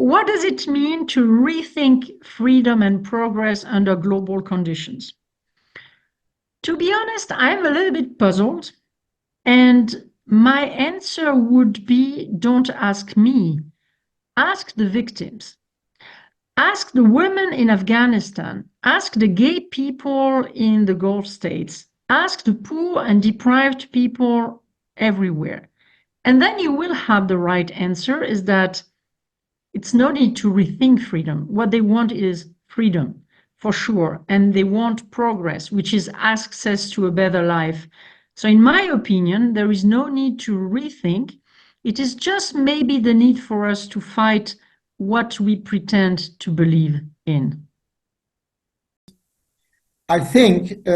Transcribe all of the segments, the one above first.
what does it mean to rethink freedom and progress under global conditions? To be honest, I'm a little bit puzzled, and my answer would be, don't ask me, ask the victims. Ask the women in Afghanistan, ask the gay people in the Gulf states, ask the poor and deprived people everywhere. And then you will have the right answer, is that it's no need to rethink freedom. What they want is freedom, for sure. And they want progress, which is access to a better life. So in my opinion, there is no need to rethink. It is just maybe the need for us to fight what we pretend to believe in. I think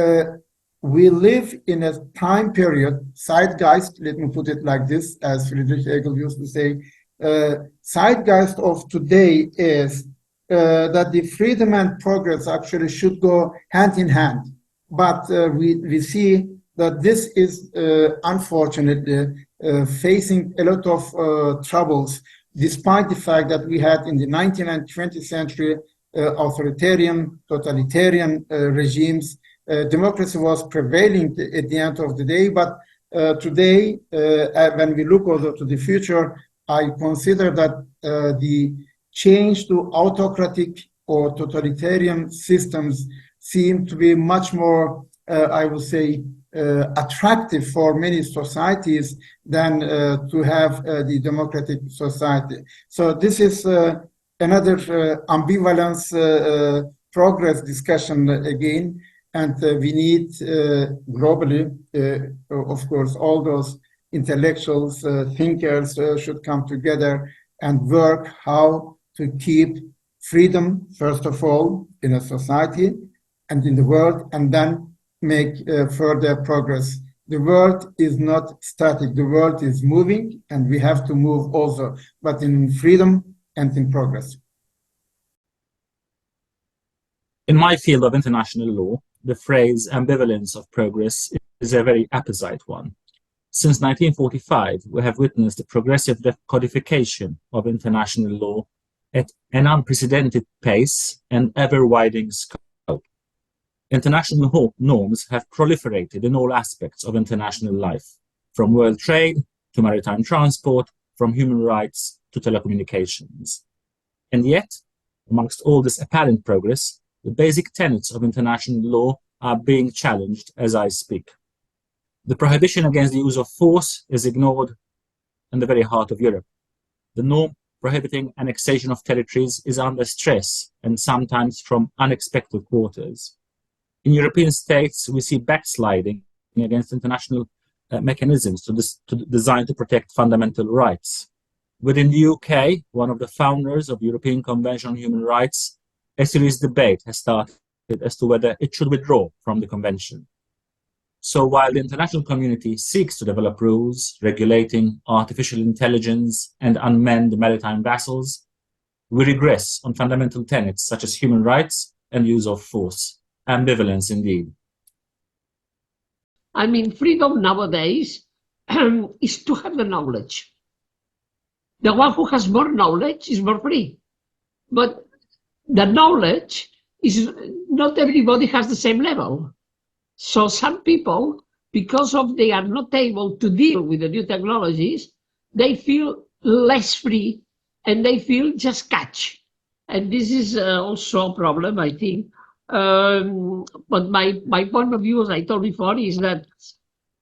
we live in a time period, zeitgeist, let me put it like this, as Friedrich Hegel used to say, zeitgeist of today is that the freedom and progress actually should go hand in hand. But we see that this is unfortunately facing a lot of troubles, despite the fact that we had in the 19th and 20th century authoritarian, totalitarian regimes. Democracy was prevailing at the end of the day, but today, when we look also to the future, I consider that the change to autocratic or totalitarian systems seem to be much more, I would say, attractive for many societies than to have the democratic society. So this is another ambivalence progress discussion again, and we need globally, of course, all those intellectuals, thinkers should come together and work how to keep freedom, first of all, in a society and in the world, and then make further progress. The world is not static, the world is moving, and we have to move also, but in freedom and in progress. In my field of international law, the phrase ambivalence of progress is a very apposite one. Since 1945, we have witnessed a progressive codification of international law at an unprecedented pace and ever-widening scope. International norms have proliferated in all aspects of international life, from world trade to maritime transport, from human rights to telecommunications. And yet, amongst all this apparent progress, the basic tenets of international law are being challenged as I speak. The prohibition against the use of force is ignored in the very heart of Europe. The norm prohibiting annexation of territories is under stress and sometimes from unexpected quarters. In European states, we see backsliding against international mechanisms designed to protect fundamental rights. Within the UK, one of the founders of the European Convention on Human Rights, a serious debate has started as to whether it should withdraw from the convention. So while the international community seeks to develop rules regulating artificial intelligence and unmanned maritime vessels, we regress on fundamental tenets such as human rights and use of force. Ambivalence indeed. I mean, freedom nowadays is to have the knowledge. The one who has more knowledge is more free. But the knowledge is not everybody has the same level. So some people, because of they are not able to deal with the new technologies, they feel less free and they feel just catch. And this is also a problem, I think. But my point of view, as I told before, is that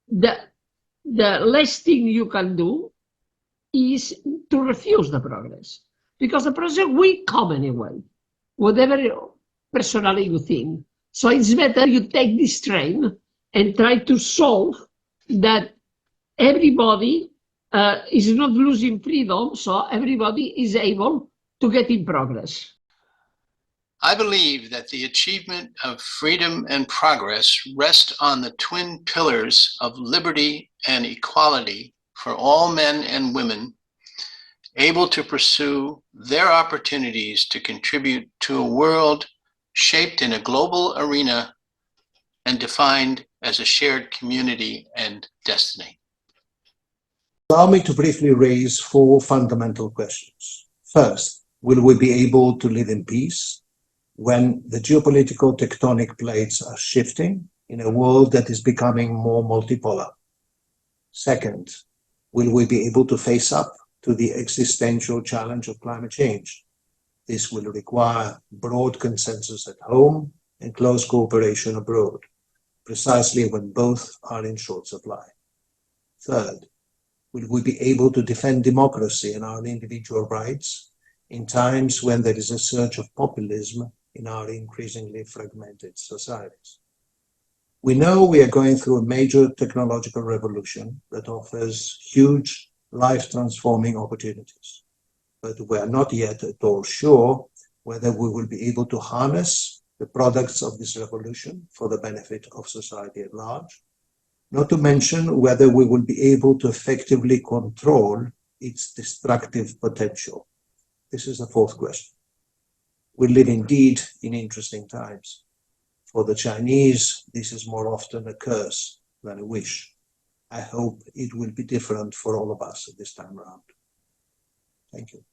the less thing you can do is to refuse the progress, because the progress will come anyway, whatever personally you think. So it's better you take this train and try to solve that everybody is not losing freedom, so everybody is able to get in progress. I believe that the achievement of freedom and progress rest on the twin pillars of liberty and equality for all men and women, able to pursue their opportunities to contribute to a world shaped in a global arena and defined as a shared community and destiny. Allow me to briefly raise 4 fundamental questions. First, Will we be able to live in peace when the geopolitical tectonic plates are shifting in a world that is becoming more multipolar? Second, will we be able to face up to the existential challenge of climate change? This will require broad consensus at home and close cooperation abroad, precisely when both are in short supply. Third, will we be able to defend democracy and our individual rights in times when there is a surge of populism in our increasingly fragmented societies? We know we are going through a major technological revolution that offers huge life-transforming opportunities, but we are not yet at all sure whether we will be able to harness the products of this revolution for the benefit of society at large, not to mention whether we will be able to effectively control its destructive potential. This is the fourth question. We live indeed in interesting times. For the Chinese, this is more often a curse than a wish. I hope it will be different for all of us at this time around. Thank you.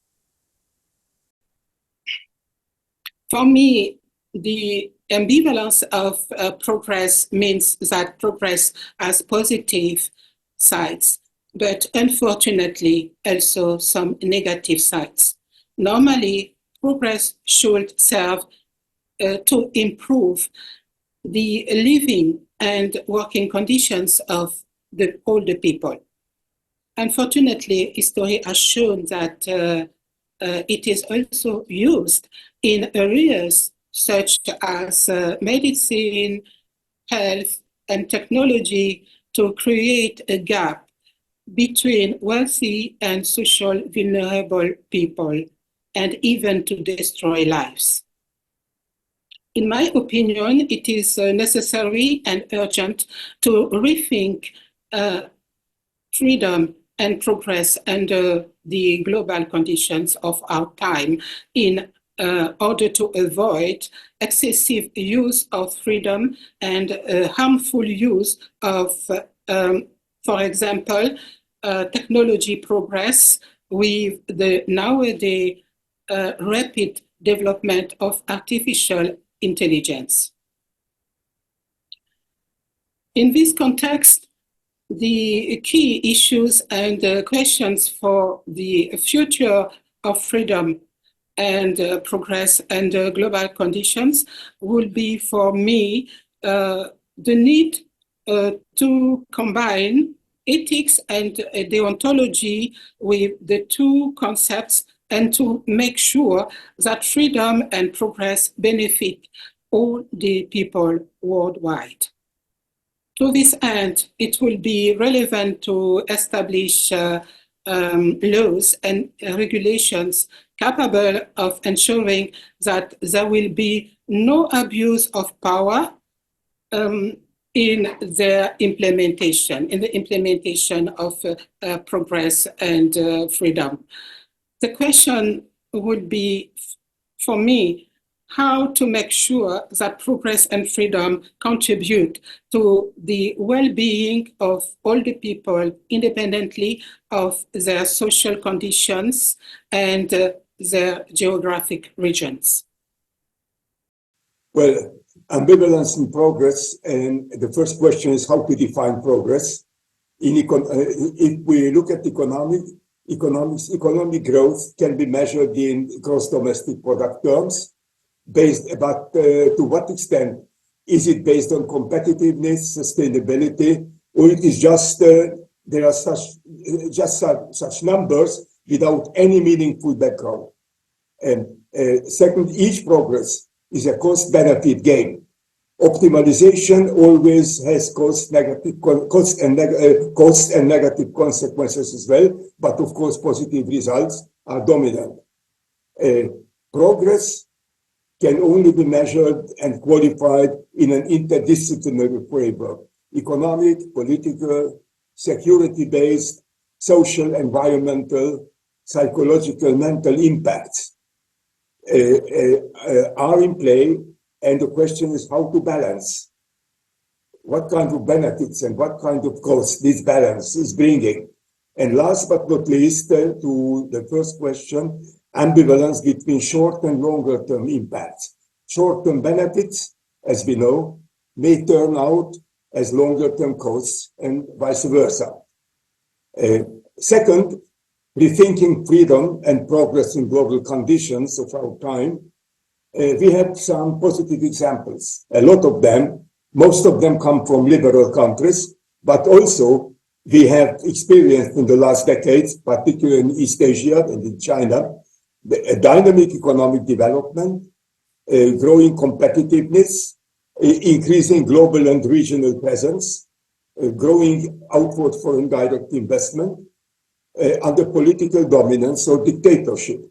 For me, the ambivalence of progress means that progress has positive sides, but unfortunately also some negative sides. Normally, progress should serve to improve the living and working conditions of all the people. Unfortunately, history has shown that it is also used in areas such as medicine, health, and technology to create a gap between wealthy and social vulnerable people, and even to destroy lives. In my opinion, it is necessary and urgent to rethink freedom and progress under the global conditions of our time in order to avoid excessive use of freedom and harmful use of, for example, technology progress with the nowadays rapid development of artificial intelligence. In this context, the key issues and questions for the future of freedom and progress under global conditions will be, for me, the need to combine ethics and deontology with the two concepts, and to make sure that freedom and progress benefit all the people worldwide. To this end, it will be relevant to establish laws and regulations capable of ensuring that there will be no abuse of power in their implementation, of progress and freedom. The question would be, for me, how to make sure that progress and freedom contribute to the well-being of all the people, independently of their social conditions and their geographic regions. Well, ambivalence in progress, and the first question is how to define progress. If we look at economic growth can be measured in gross domestic product terms. But to what extent is it based on competitiveness, sustainability, or it is just there are such numbers without any meaningful background? And second, each progress is a cost-benefit gain. Optimization always has cost and negative consequences as well, but of course positive results are dominant. Progress can only be measured and qualified in an interdisciplinary framework: economic, political, security-based, social, environmental, psychological, mental impacts are in play, and the question is how to balance what kind of benefits and what kind of cost this balance is bringing. And last but not least, to the first question, ambivalence between short and longer term impacts. Short-term benefits, as we know, may turn out as longer-term costs and vice versa. Second, rethinking freedom and progress in global conditions of our time. We have some positive examples. A lot of them, most of them come from liberal countries, but also we have experienced in the last decades, particularly in East Asia and in China, a dynamic economic development, growing competitiveness, increasing global and regional presence, growing outward foreign direct investment, under political dominance or dictatorship.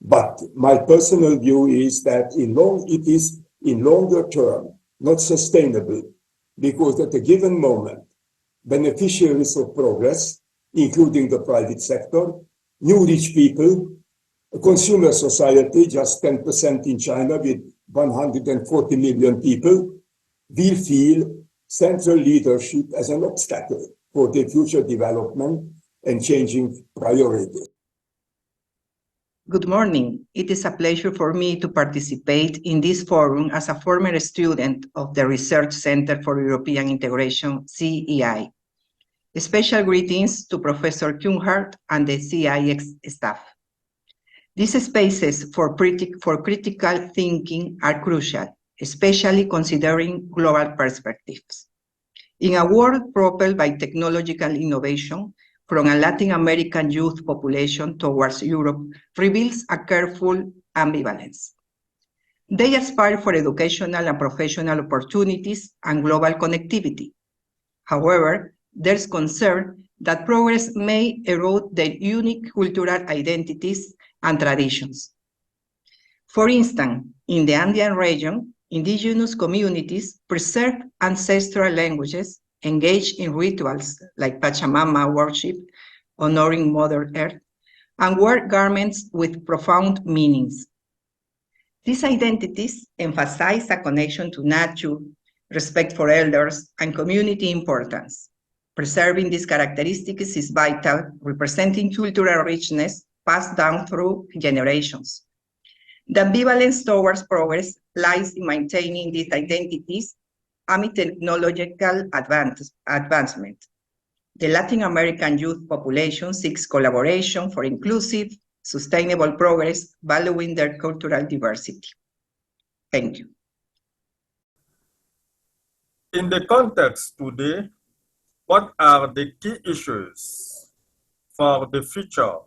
But my personal view is that it is in longer term not sustainable, because at a given moment, beneficiaries of progress, including the private sector, new rich people, a consumer society, just 10% in China with 140 million people, will feel central leadership as an obstacle for their future development and changing priorities. Good morning. It is a pleasure for me to participate in this forum as a former student of the Research Center for European Integration, CEI. Special greetings to Professor Kühnhardt and the CEI staff. These spaces for critical thinking are crucial, especially considering global perspectives. In a world propelled by technological innovation, from a Latin American youth population towards Europe reveals a careful ambivalence. They aspire for educational and professional opportunities and global connectivity. However, there's concern that progress may erode their unique cultural identities and traditions. For instance, in the Andean region, indigenous communities preserve ancestral languages, engage in rituals like Pachamama worship, honoring Mother Earth, and wear garments with profound meanings. These identities emphasize a connection to nature, respect for elders, and community importance. Preserving these characteristics is vital, representing cultural richness passed down through generations. The ambivalence towards progress lies in maintaining these identities amid technological advancement. The Latin American youth population seeks collaboration for inclusive, sustainable progress, valuing their cultural diversity. Thank you. In the context today, what are the key issues for the future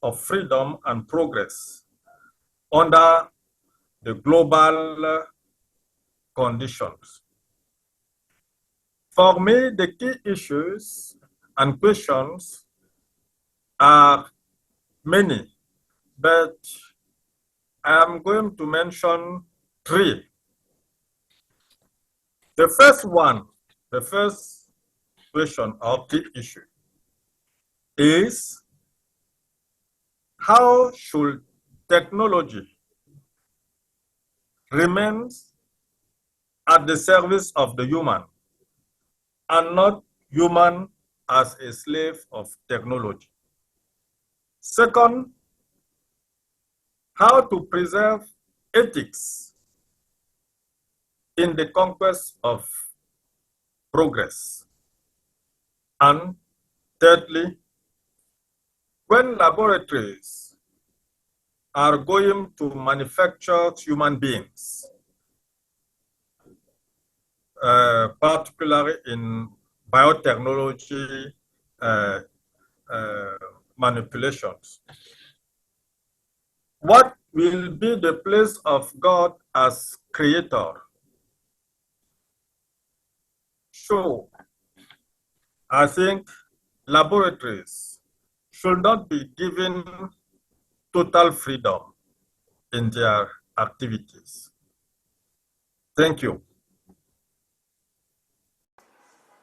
of freedom and progress under the global conditions? For me, the key issues and questions are many, but I am going to mention three. The first question or key issue is, how should technology remain at the service of the human and not human as a slave of technology? Second, how to preserve ethics in the conquest of progress. And thirdly, when laboratories are going to manufacture human beings, particularly in biotechnology manipulations, what will be the place of God as creator? So, I think laboratories should not be given total freedom in their activities. Thank you.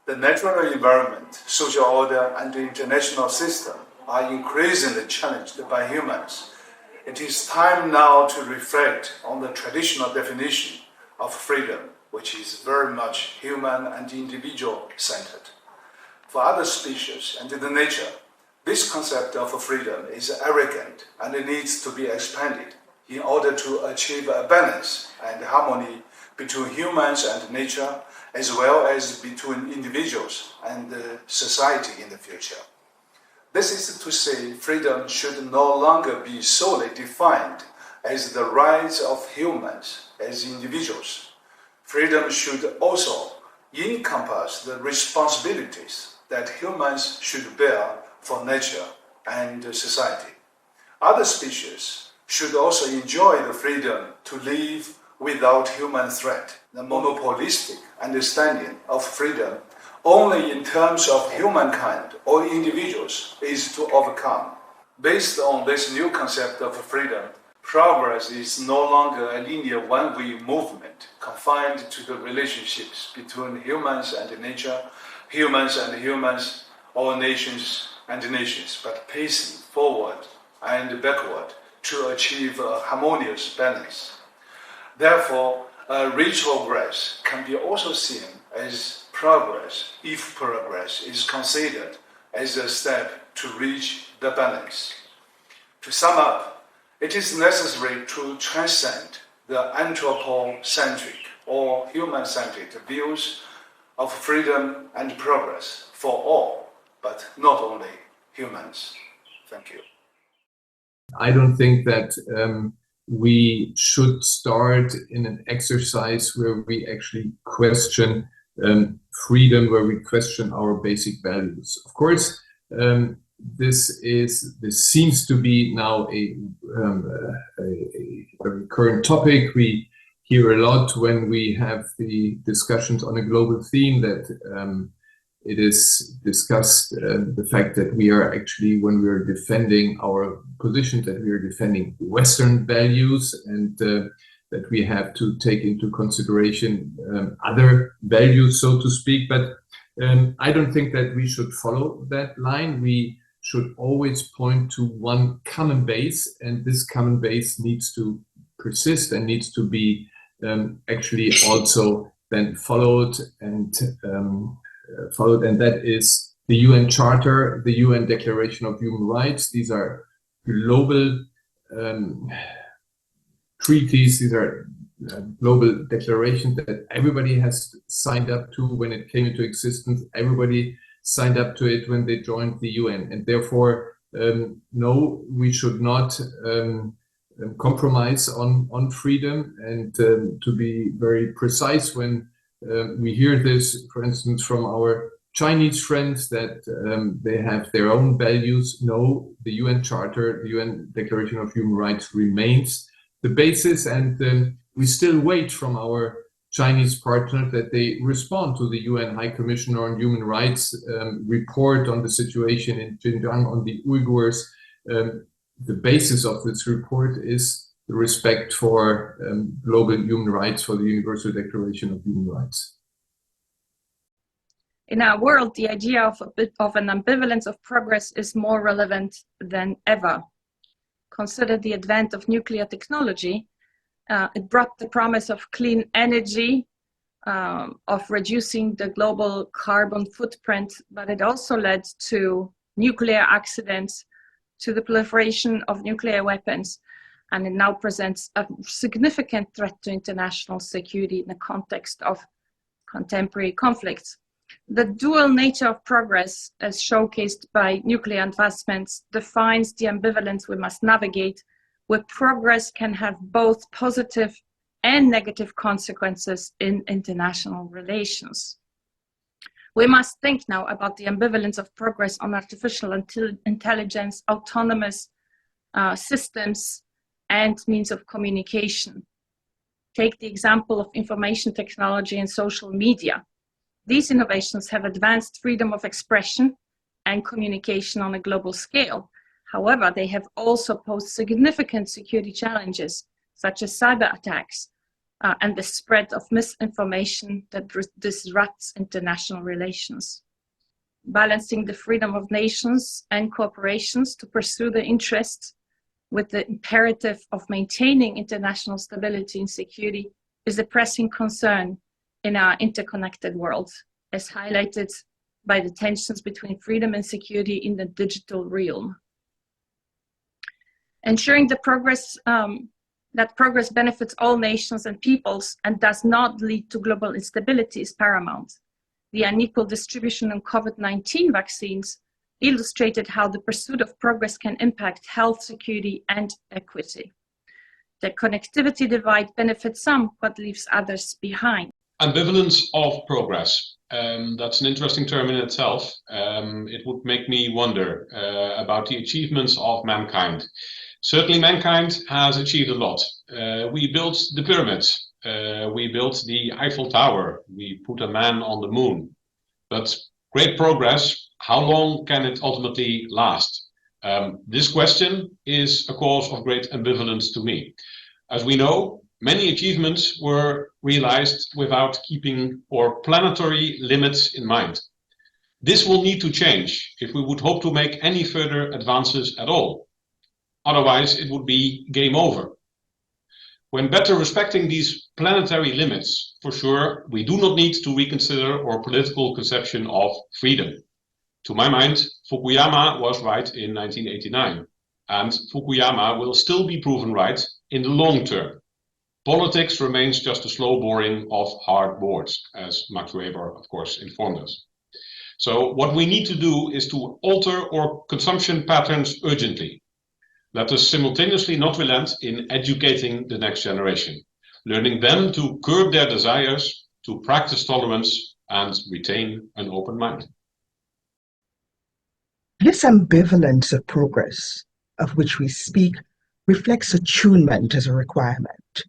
The natural environment, social order, and the international system are increasingly challenged by humans. It is time now to reflect on the traditional definition of freedom, which is very much human and individual-centered. For other species and in the nature, This concept of freedom is arrogant and it needs to be expanded in order to achieve a balance and harmony between humans and nature, as well as between individuals and society in the future. This is to say, freedom should no longer be solely defined as the rights of humans as individuals. Freedom should also encompass the responsibilities that humans should bear for nature and society. Other species should also enjoy the freedom to live without human threat. The monopolistic understanding of freedom only in terms of humankind or individuals is to overcome. Based on this new concept of freedom, progress is no longer a linear one-way movement confined to the relationships between humans and nature, humans and humans, or nations and nations, but pacing forward and backward to achieve a harmonious balance. Therefore, retrogress can be also seen as progress if progress is considered as a step to reach the balance. To sum up, it is necessary to transcend the anthropocentric or human-centric views of freedom and progress for all, but not only humans. Thank you. I don't think that we should start in an exercise where we actually question freedom, where we question our basic values. Of course, this seems to be now a recurrent topic. We hear a lot when we have the discussions on a global theme that it is discussed the fact that we are actually, when we are defending our position, that we are defending Western values and that we have to take into consideration other values, so to speak. But I don't think that we should follow that line. We should always point to one common base, and this common base needs to persist and needs to be actually also then followed, and that is the UN Charter, the UN Declaration of Human Rights. These are global treaties, these are global declarations that everybody has signed up to when it came into existence. Everybody signed up to it when they joined the UN, and therefore, no, we should not compromise on freedom. And to be very precise, when we hear this, for instance, from our Chinese friends that they have their own values, no, the UN Charter, the UN Declaration of Human Rights remains the basis, and we still wait from our Chinese partner that they respond to the UN High Commissioner on Human Rights report on the situation in Xinjiang, on the Uyghurs. The basis of this report is the respect for global human rights, for the Universal Declaration of Human Rights. In our world, the idea of an ambivalence of progress is more relevant than ever. Consider the advent of nuclear technology. It brought the promise of clean energy, of reducing the global carbon footprint, but it also led to nuclear accidents, to the proliferation of nuclear weapons, and it now presents a significant threat to international security in the context of contemporary conflicts. The dual nature of progress, as showcased by nuclear advancements, defines the ambivalence we must navigate, where progress can have both positive and negative consequences in international relations. We must think now about the ambivalence of progress on artificial intelligence, autonomous systems, and means of communication. Take the example of information technology and social media. These innovations have advanced freedom of expression and communication on a global scale. However, they have also posed significant security challenges, such as cyber attacks and the spread of misinformation that disrupts international relations. Balancing the freedom of nations and corporations to pursue their interests with the imperative of maintaining international stability and security is a pressing concern in our interconnected world, as highlighted by the tensions between freedom and security in the digital realm. Ensuring that progress benefits all nations and peoples and does not lead to global instability is paramount. The unequal distribution of COVID-19 vaccines illustrated how the pursuit of progress can impact health, security, and equity. The connectivity divide benefits some, but leaves others behind. Ambivalence of progress. That's an interesting term in itself. It would make me wonder about the achievements of mankind. Certainly mankind has achieved a lot. We built the pyramids. We built the Eiffel Tower. We put a man on the moon. But great progress, how long can it ultimately last? This question is a cause of great ambivalence to me. As we know, many achievements were realized without keeping our planetary limits in mind. This will need to change if we would hope to make any further advances at all. Otherwise, it would be game over. When better respecting these planetary limits, for sure, we do not need to reconsider our political conception of freedom. To my mind, Fukuyama was right in 1989, and Fukuyama will still be proven right in the long term. Politics remains just a slow boring of hard boards, as Max Weber, of course, informed us. So what we need to do is to alter our consumption patterns urgently. Let us simultaneously not relent in educating the next generation, learning them to curb their desires, to practice tolerance, and retain an open mind. This ambivalence of progress, of which we speak, reflects attunement as a requirement.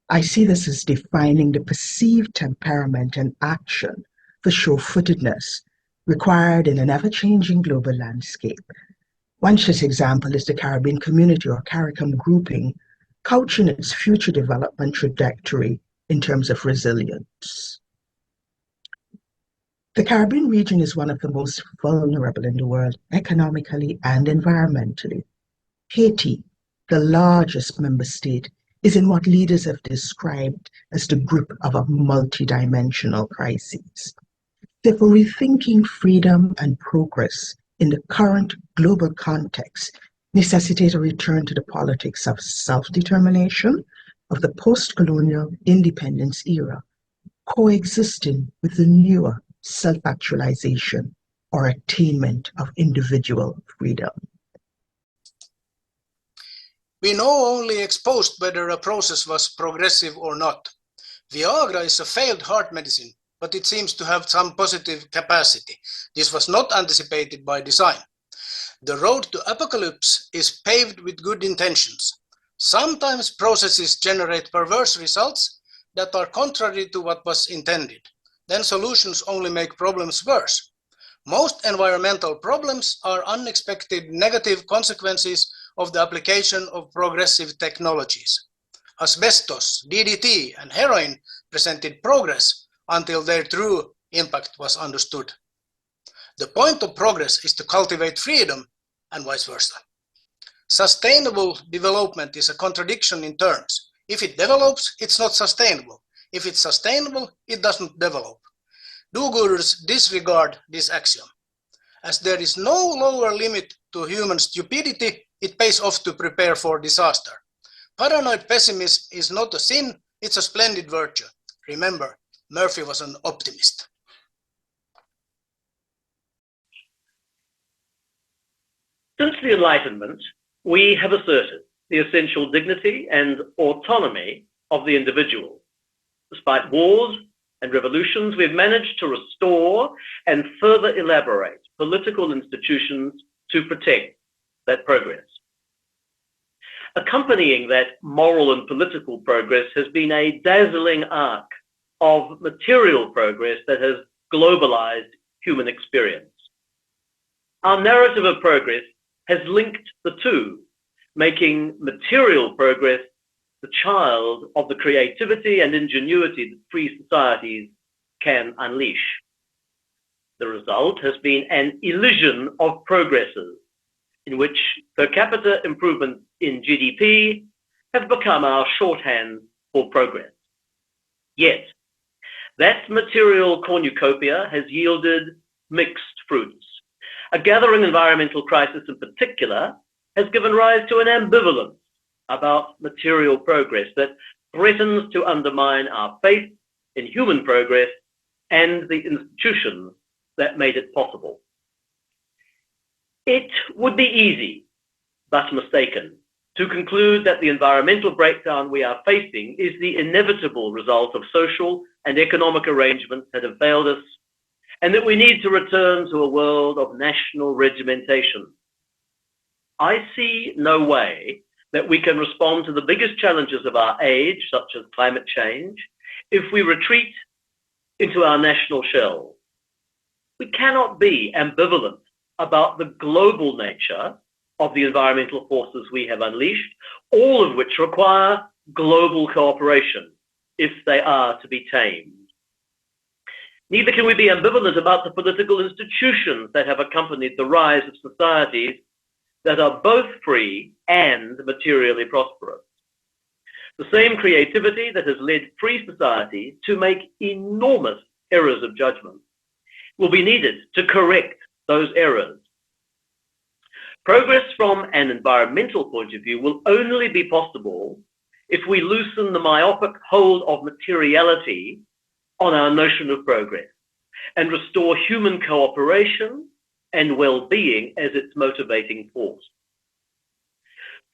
I see this as defining the perceived temperament and action for sure-footedness required in an ever-changing global landscape. One such example is the Caribbean Community or CARICOM grouping, couching its future development trajectory in terms of resilience. The Caribbean region is one of the most vulnerable in the world, economically and environmentally. Haiti, the largest member state, is in what leaders have described as the grip of a multidimensional crisis. Therefore, rethinking freedom and progress in the current global context necessitates a return to the politics of self-determination of the post-colonial independence era, coexisting with the newer self-actualization or attainment of individual freedom. We know only ex post whether a process was progressive or not. Viagra is a failed heart medicine, but it seems to have some positive capacity. This was not anticipated by design. The road to apocalypse is paved with good intentions. Sometimes processes generate perverse results that are contrary to what was intended. Then solutions only make problems worse. Most environmental problems are unexpected negative consequences of the application of progressive technologies. Asbestos, DDT, and heroin presented progress until their true impact was understood. The point of progress is to cultivate freedom and vice versa. Sustainable development is a contradiction in terms. If it develops, it's not sustainable. If it's sustainable, it doesn't develop. Do-gooders disregard this axiom. As there is no lower limit to human stupidity, it pays off to prepare for disaster. Paranoid pessimism is not a sin, it's a splendid virtue. Remember, Murphy was an optimist. Since the Enlightenment, we have asserted the essential dignity and autonomy of the individual. Despite wars and revolutions, we've managed to restore and further elaborate political institutions to protect that progress. Accompanying that moral and political progress has been a dazzling arc of material progress that has globalized human experience. Our narrative of progress has linked the two, making material progress the child of the creativity and ingenuity that free societies can unleash. The result has been an illusion of progresses in which per capita improvements in GDP have become our shorthand for progress. Yet, that material cornucopia has yielded mixed fruits. A gathering environmental crisis in particular has given rise to an ambivalence about material progress that threatens to undermine our faith in human progress and the institutions that made it possible. It would be easy, but mistaken, to conclude that the environmental breakdown we are facing is the inevitable result of social and economic arrangements that have failed us, and that we need to return to a world of national regimentation. I see no way that we can respond to the biggest challenges of our age, such as climate change, if we retreat into our national shells. We cannot be ambivalent about the global nature of the environmental forces we have unleashed, all of which require global cooperation if they are to be tamed. Neither can we be ambivalent about the political institutions that have accompanied the rise of societies that are both free and materially prosperous. The same creativity that has led free societies to make enormous errors of judgment will be needed to correct those errors. Progress from an environmental point of view will only be possible if we loosen the myopic hold of materiality on our notion of progress and restore human cooperation and well-being as its motivating force.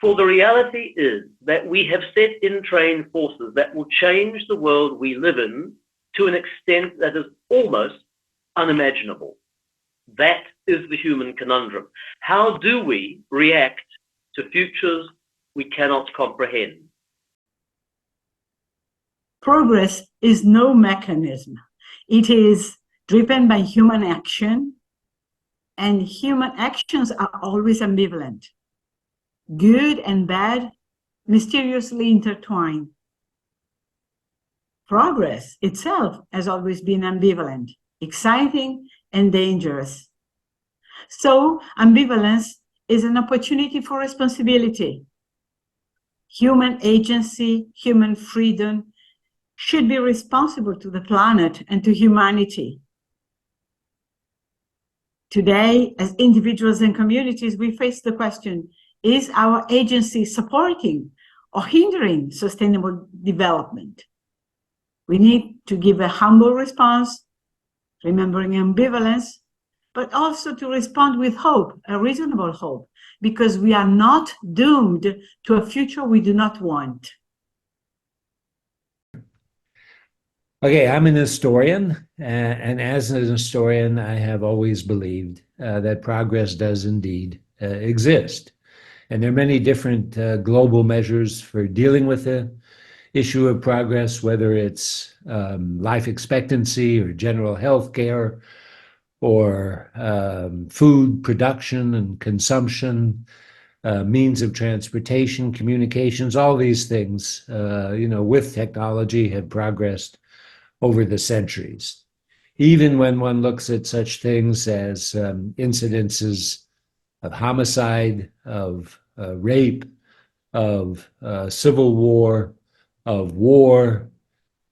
For the reality is that we have set in train forces that will change the world we live in to an extent that is almost unimaginable. That is the human conundrum. How do we react to futures we cannot comprehend? Progress is no mechanism. It is driven by human action, and human actions are always ambivalent. Good and bad mysteriously intertwined. Progress itself has always been ambivalent, exciting and dangerous. So ambivalence is an opportunity for responsibility. Human agency, human freedom should be responsible to the planet and to humanity. Today, as individuals and communities, we face the question, is our agency supporting or hindering sustainable development? We need to give a humble response, remembering ambivalence, but also to respond with hope, a reasonable hope, because we are not doomed to a future we do not want. Okay, I'm an historian, and as an historian, I have always believed that progress does indeed exist. And there are many different global measures for dealing with the issue of progress, whether it's life expectancy or general health care or food production and consumption, means of transportation, communications, all these things, with technology have progressed over the centuries. Even when one looks at such things as incidences of homicide, of rape, of civil war, of war,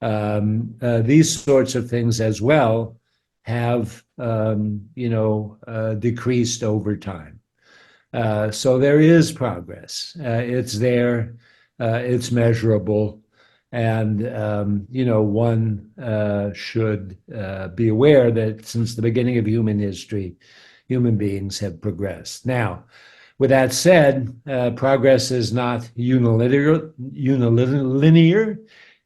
these sorts of things as well have, decreased over time. So there is progress. It's there, it's measurable, and, one should be aware that since the beginning of human history, human beings have progressed. Now, with that said, progress is not unilinear.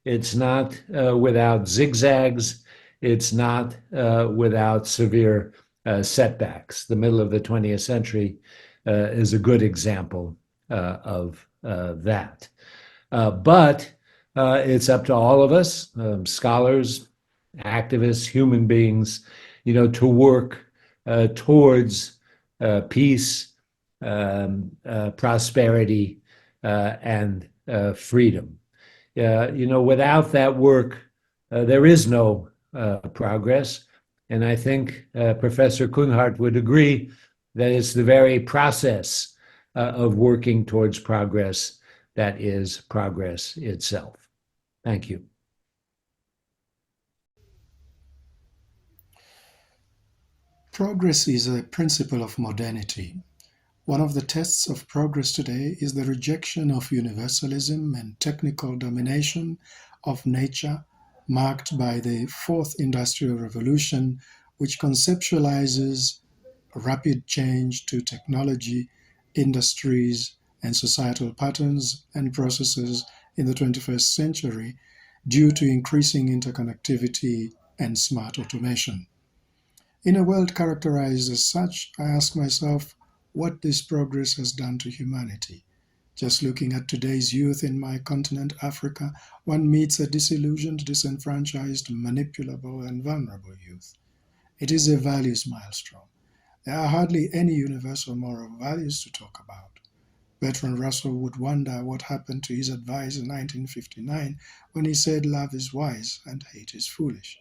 It's not without zigzags. It's not without severe setbacks. The middle of the 20th century is a good example of that. But it's up to all of us, scholars, activists, human beings, to work towards peace, prosperity, and freedom. Without that work, there is no progress. And I think Professor Kühnhardt would agree that it's the very process of working towards progress that is progress itself. Thank you. Progress is a principle of modernity. One of the tests of progress today is the rejection of universalism and technical domination of nature, marked by the Fourth Industrial Revolution, which conceptualizes rapid change to technology, industries, and societal patterns and processes in the 21st century due to increasing interconnectivity and smart automation. In a world characterized as such, I ask myself what this progress has done to humanity. Just looking at today's youth in my continent, Africa, one meets a disillusioned, disenfranchised, manipulable, and vulnerable youth. It is a values maelstrom. There are hardly any universal moral values to talk about. Bertrand Russell would wonder what happened to his advice in 1959 when he said love is wise and hate is foolish.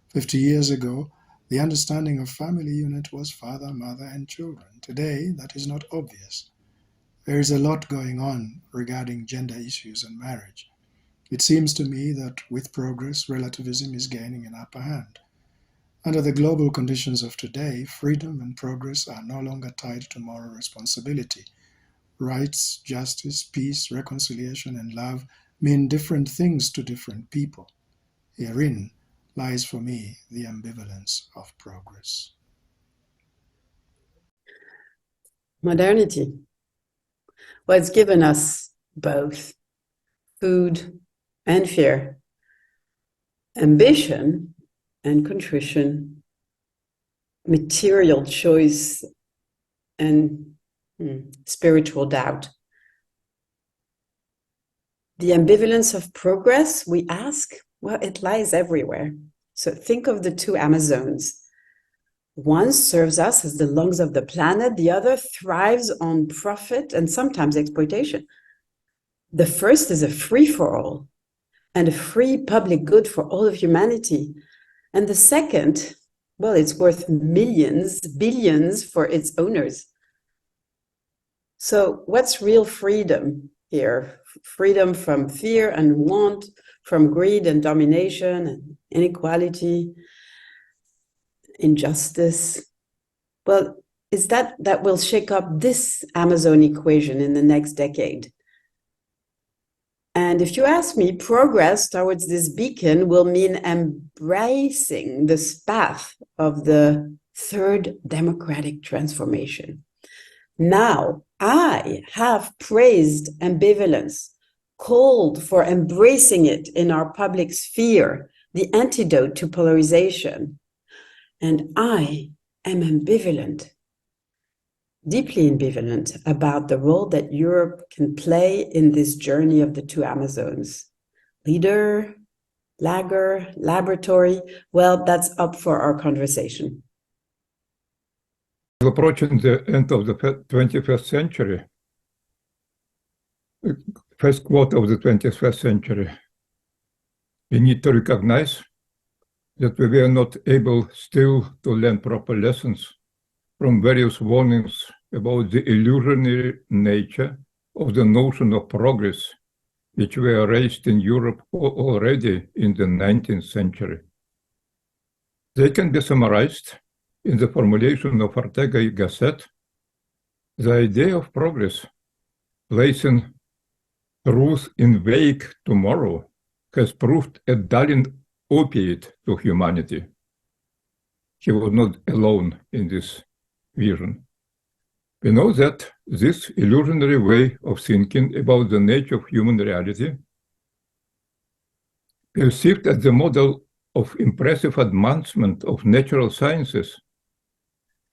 50 years ago, the understanding of family unit was father, mother, and children. Today, that is not obvious. There is a lot going on regarding gender issues and marriage. It seems to me that with progress, relativism is gaining an upper hand. Under the global conditions of today, freedom and progress are no longer tied to moral responsibility. Rights, justice, peace, reconciliation, and love mean different things to different people. Herein lies for me the ambivalence of progress. Modernity. Well, it's given us both food and fear, ambition and contrition, material choice and spiritual doubt. The ambivalence of progress, we ask, well, it lies everywhere. So think of the two Amazons. One serves us as the lungs of the planet, the other thrives on profit and sometimes exploitation. The first is a free-for-all and a free public good for all of humanity. And the second, well, it's worth millions, billions for its owners. So what's real freedom here? Freedom from fear and want, from greed and domination and inequality, injustice. Well, is that will shake up this Amazon equation in the next decade. And if you ask me, progress towards this beacon will mean embracing this path of the third democratic transformation. Now, I have praised ambivalence, called for embracing it in our public sphere, the antidote to polarization. And I am ambivalent, deeply ambivalent about the role that Europe can play in this journey of the two Amazons. Leader, lagger, laboratory, well, that's up for our conversation. Approaching the end of the 21st century, first quarter of the 21st century, we need to recognize that we were not able still to learn proper lessons from various warnings about the illusionary nature of the notion of progress, which were raised in Europe already in the 19th century. They can be summarized in the formulation of Ortega y Gasset. The idea of progress, placing truth in vague tomorrow, has proved a dulling opiate to humanity. He was not alone in this vision. We know that this illusionary way of thinking about the nature of human reality, perceived as the model of impressive advancement of natural sciences,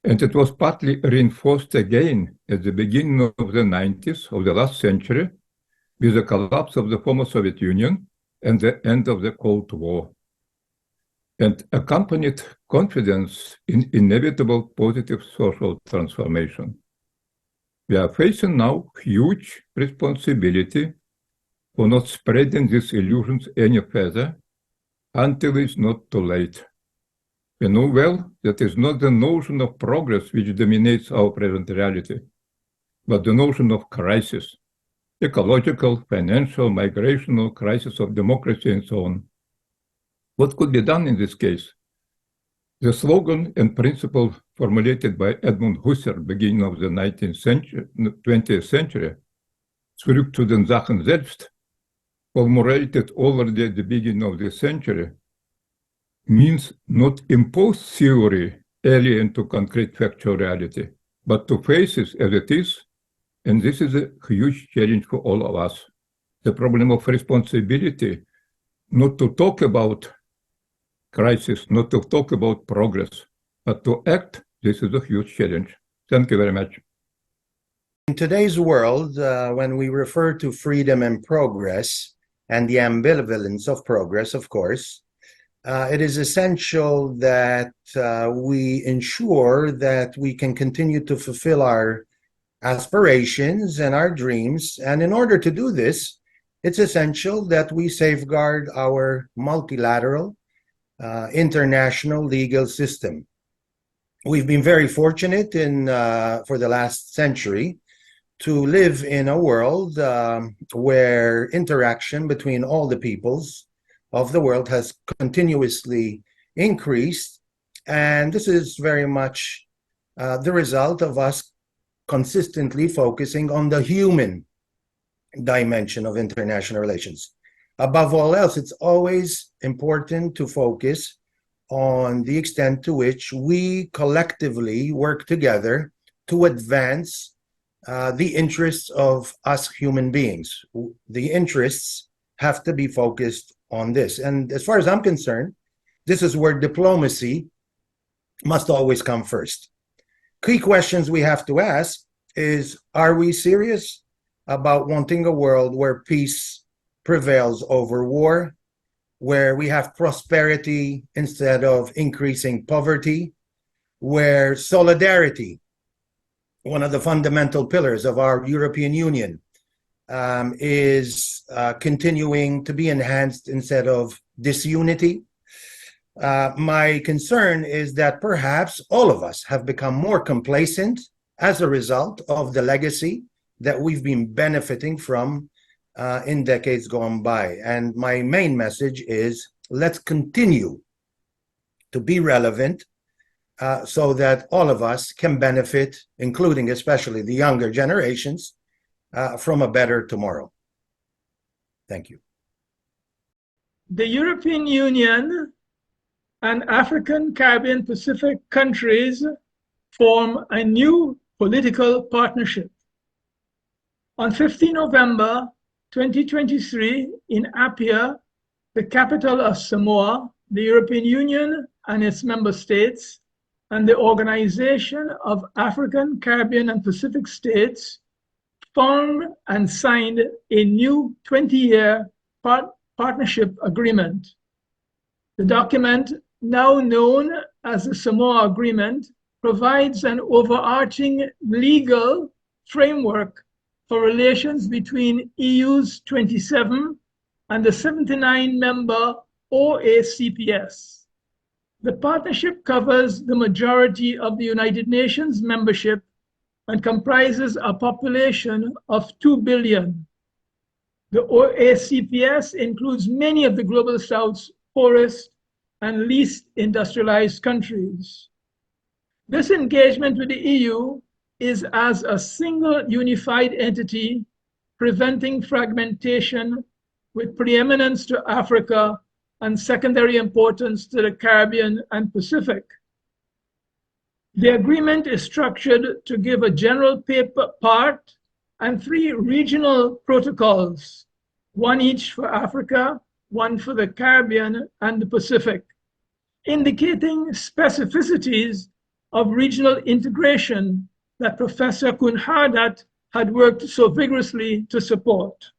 and it was partly reinforced again at the beginning of the 90s of the last century with the collapse of the former Soviet Union and the end of the Cold War, and accompanied confidence in inevitable positive social transformation. We are facing now huge responsibility for not spreading these illusions any further until it's not too late. We know well that it's not the notion of progress which dominates our present reality, but the notion of crisis, ecological, financial, migrational, crisis of democracy, and so on. What could be done in this case? The slogan and principle formulated by Edmund Husserl beginning of the 20th century, zurück zu den Sachen selbst, formulated already at the beginning of the century, means not impose theory alien to concrete factual reality, but to face it as it is, and this is a huge challenge for all of us. The problem of responsibility, not to talk about crisis, not to talk about progress, but to act, this is a huge challenge. Thank you very much. In today's world, when we refer to freedom and progress, and the ambivalence of progress, of course, it is essential that we ensure that we can continue to fulfill our aspirations and our dreams. And in order to do this, it's essential that we safeguard our multilateral international legal system. We've been very fortunate for the last century to live in a world where interaction between all the peoples of the world has continuously increased. And this is very much the result of us consistently focusing on the human dimension of international relations. Above all else, it's always important to focus on the extent to which we collectively work together to advance the interests of us human beings. The interests have to be focused on this. And as far as I'm concerned, this is where diplomacy must always come first. Key questions we have to ask is, are we serious about wanting a world where peace prevails over war, where we have prosperity instead of increasing poverty, where solidarity, one of the fundamental pillars of our European Union, is continuing to be enhanced instead of disunity? My concern is that perhaps all of us have become more complacent as a result of the legacy that we've been benefiting from in decades gone by. And my main message is, let's continue to be relevant so that all of us can benefit, including especially the younger generations, from a better tomorrow. Thank you. The European Union and African, Caribbean, Pacific countries form a new political partnership. On 15 November 2023, in Apia, the capital of Samoa, the European Union and its member states, and the Organization of African, Caribbean, and Pacific States formed and signed a new 20-year partnership agreement. The document, now known as the Samoa Agreement, provides an overarching legal framework for relations between EU's 27 and the 79-member OACPS. The partnership covers the majority of the United Nations membership and comprises a population of 2 billion. The OACPS includes many of the Global South's poorest and least industrialized countries. This engagement with the EU is as a single unified entity, preventing fragmentation with preeminence to Africa and secondary importance to the Caribbean and Pacific. The agreement is structured to give a general part and 3 regional protocols, one each for Africa, one for the Caribbean and the Pacific, indicating specificities of regional integration that Professor Kühnhardt had worked so vigorously to support.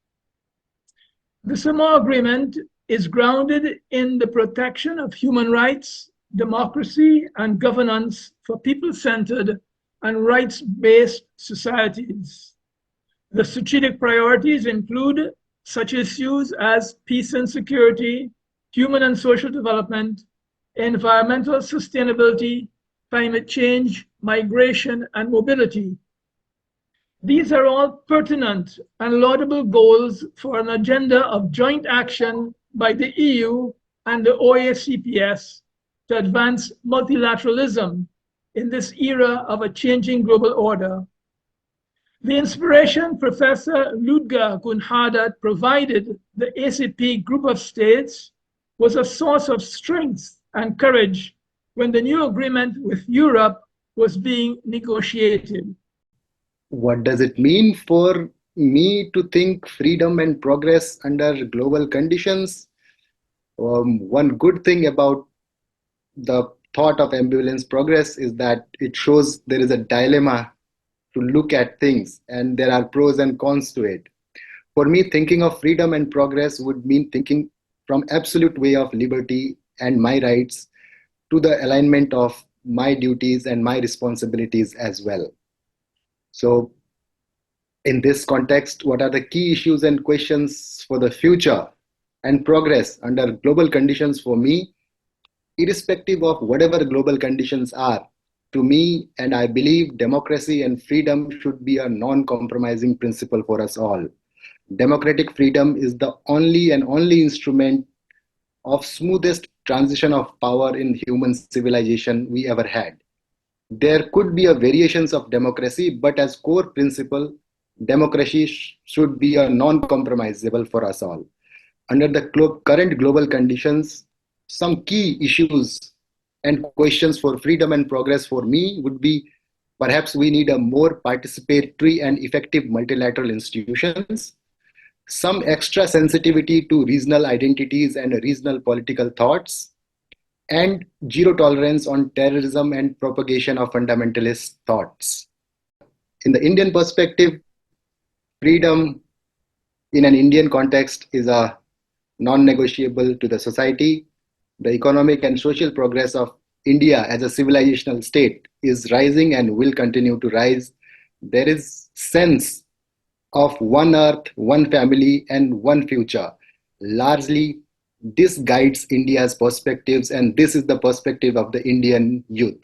The Samoa Agreement is grounded in the protection of human rights, democracy, and governance for people-centered and rights-based societies. The strategic priorities include such issues as peace and security, human and social development, environmental sustainability, climate change, migration, and mobility. These are all pertinent and laudable goals for an agenda of joint action by the EU and the OACPS to advance multilateralism in this era of a changing global order. The inspiration Professor Ludger Kühnhardt provided the ACP group of states was a source of strength and courage when the new agreement with Europe was being negotiated. What does it mean for me to think freedom and progress under global conditions? One good thing about the thought of ambivalence progress is that it shows there is a dilemma to look at things and there are pros and cons to it. For me, thinking of freedom and progress would mean thinking from absolute way of liberty and my rights to the alignment of my duties and my responsibilities as well. So in this context, what are the key issues and questions for the future and progress under global conditions for me, irrespective of whatever global conditions are? To me, and I believe, democracy and freedom should be a non-compromising principle for us all. Democratic freedom is the only instrument of smoothest transition of power in human civilization we ever had. There could be a variations of democracy, but as core principle, democracy should be a non-compromisable for us all. Under the current global conditions, some key issues and questions for freedom and progress for me would be, perhaps we need a more participatory and effective multilateral institutions, some extra sensitivity to regional identities and regional political thoughts, and zero tolerance on terrorism and propagation of fundamentalist thoughts. In the Indian perspective, freedom in an Indian context is a non-negotiable to the society. The economic and social progress of India as a civilizational state is rising and will continue to rise. There is sense of one earth, one family, and one future. Largely, this guides India's perspectives, and this is the perspective of the Indian youth.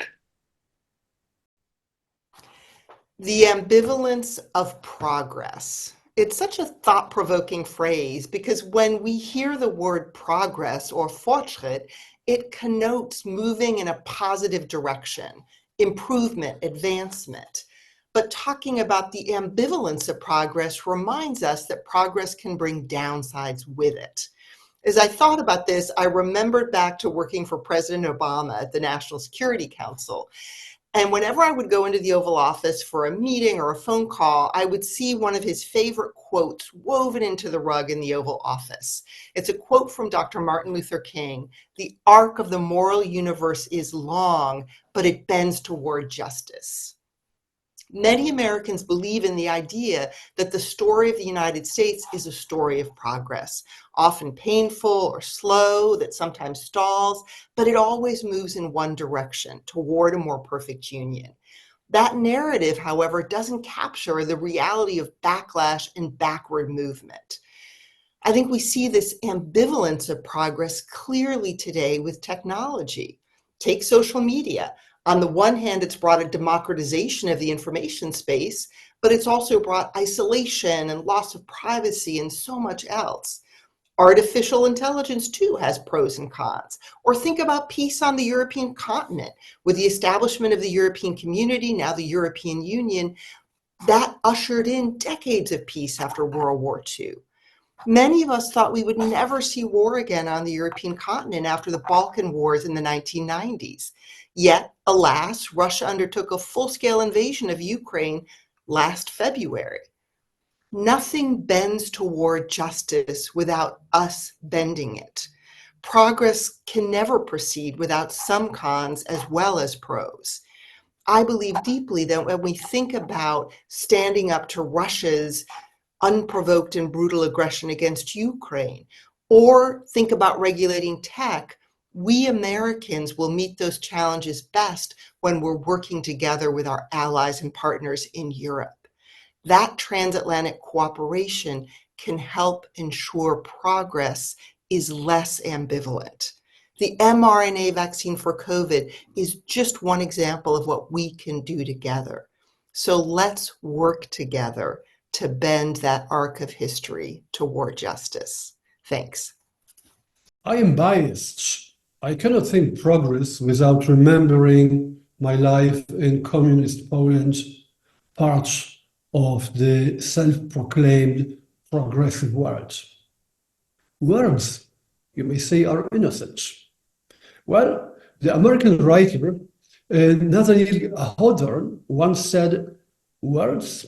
The ambivalence of progress. It's such a thought-provoking phrase because when we hear the word progress or Fortschritt, it connotes moving in a positive direction, improvement, advancement. But talking about the ambivalence of progress reminds us that progress can bring downsides with it. As I thought about this, I remembered back to working for President Obama at the National Security Council. And whenever I would go into the Oval Office for a meeting or a phone call, I would see one of his favorite quotes woven into the rug in the Oval Office. It's a quote from Dr. Martin Luther King: "The arc of the moral universe is long, but it bends toward justice." Many Americans believe in the idea that the story of the United States is a story of progress, often painful or slow, that sometimes stalls, but it always moves in one direction, toward a more perfect union. That narrative, however, doesn't capture the reality of backlash and backward movement. I think we see this ambivalence of progress clearly today with technology. Take social media. On the one hand, it's brought a democratization of the information space, but it's also brought isolation and loss of privacy and so much else. Artificial intelligence too has pros and cons. Or think about peace on the European continent. With the establishment of the European Community, now the European Union, that ushered in decades of peace after World War II. Many of us thought we would never see war again on the European continent after the Balkan Wars in the 1990s. Yet, alas, Russia undertook a full-scale invasion of Ukraine last February. Nothing bends toward justice without us bending it. Progress can never proceed without some cons as well as pros. I believe deeply that when we think about standing up to Russia's unprovoked and brutal aggression against Ukraine, or think about regulating tech, we Americans will meet those challenges best when we're working together with our allies and partners in Europe. That transatlantic cooperation can help ensure progress is less ambivalent. The mRNA vaccine for COVID is just one example of what we can do together. So let's work together to bend that arc of history toward justice. Thanks. I am biased I cannot think progress without remembering my life in communist Poland, parts of the self-proclaimed progressive world. Words, you may say, are innocent. Well, the American writer Nathaniel Hawthorne once said, words,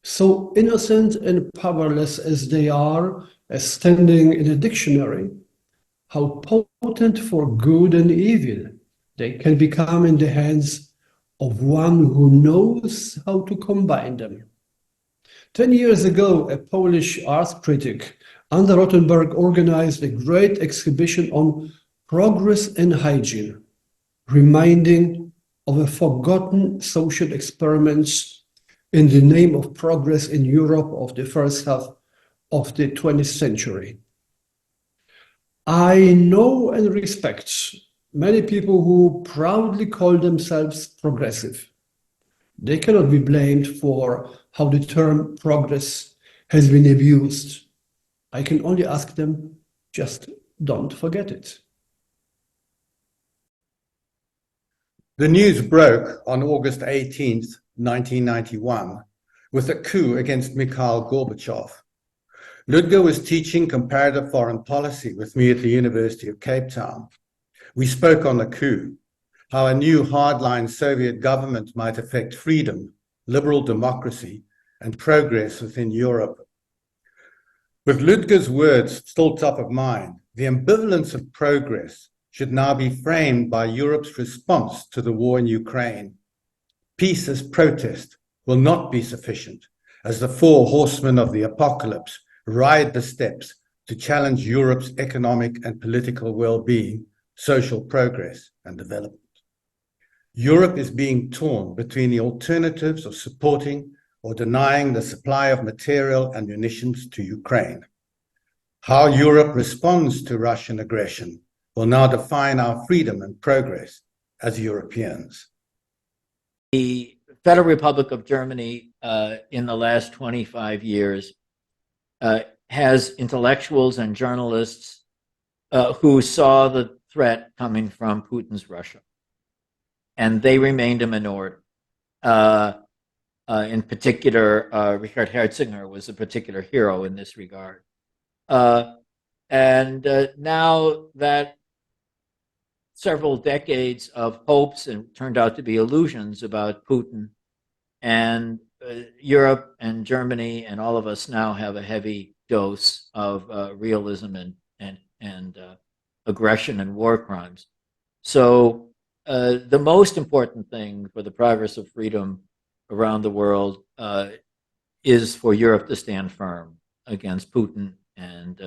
so innocent and powerless as they are, as standing in a dictionary, how potent for good and evil they can become in the hands of one who knows how to combine them. 10 years ago, a Polish art critic, Anna Rothenberg, organized a great exhibition on progress and hygiene, reminding of a forgotten social experiments in the name of progress in Europe of the first half of the 20th century. I know and respect many people who proudly call themselves progressive. They cannot be blamed for how the term progress has been abused. I can only ask them, just don't forget it. The news broke on August 18th, 1991, with a coup against Mikhail Gorbachev. Ludger was teaching comparative foreign policy with me at the University of Cape Town. We spoke on the coup, how a new hardline Soviet government might affect freedom, liberal democracy, and progress within Europe. With Ludger's words still top of mind, the ambivalence of progress should now be framed by Europe's response to the war in Ukraine. Peace as protest will not be sufficient, as the four horsemen of the apocalypse ride the steps to challenge Europe's economic and political well-being, social progress, and development. Europe is being torn between the alternatives of supporting or denying the supply of material and munitions to Ukraine. How Europe responds to Russian aggression will now define our freedom and progress as Europeans. The Federal Republic of Germany in the last 25 years has intellectuals and journalists who saw the threat coming from Putin's Russia, and they remained a minority. In particular, Richard Herzinger was a particular hero in this regard. And now that several decades of hopes and turned out to be illusions about Putin, and Europe and Germany and all of us now have a heavy dose of realism and aggression and war crimes. So the most important thing for the progress of freedom around the world is for Europe to stand firm against Putin and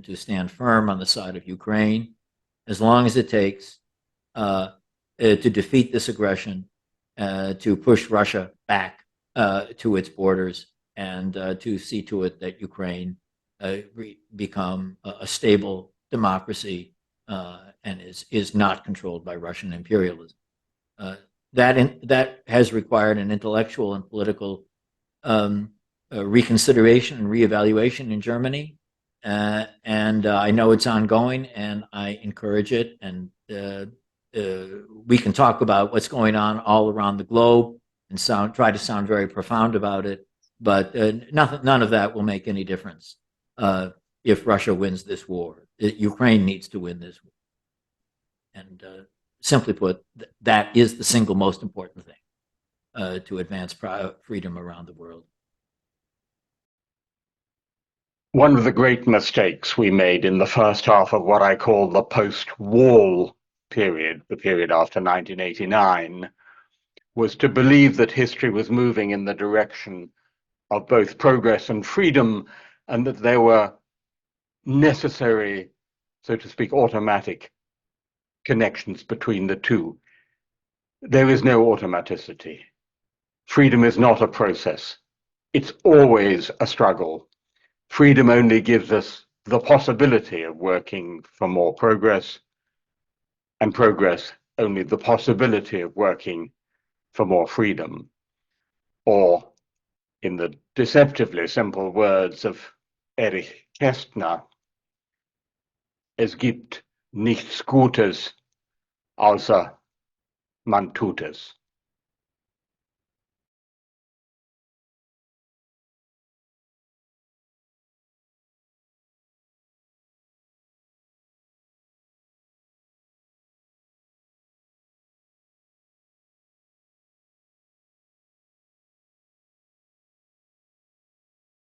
to stand firm on the side of Ukraine, as long as it takes to defeat this aggression, to push Russia back to its borders, and to see to it that Ukraine become a stable democracy and is not controlled by Russian imperialism. That has required an intellectual and political reconsideration and reevaluation in Germany. And I know it's ongoing, and I encourage it. And we can talk about what's going on all around the globe and try to sound very profound about it, but none of that will make any difference if Russia wins this war. Ukraine needs to win this war. And simply put, that is the single most important thing to advance freedom around the world. One of the great mistakes we made in the first half of what I call the post-wall period, the period after 1989, was to believe that history was moving in the direction of both progress and freedom, and that there were necessary, so to speak, automatic connections between the two. There is no automaticity. Freedom is not a process. It's always a struggle. Freedom only gives us the possibility of working for more progress, and progress only the possibility of working for more freedom. Or, in the deceptively simple words of Erich Kästner, es gibt nichts Gutes, außer man tut es.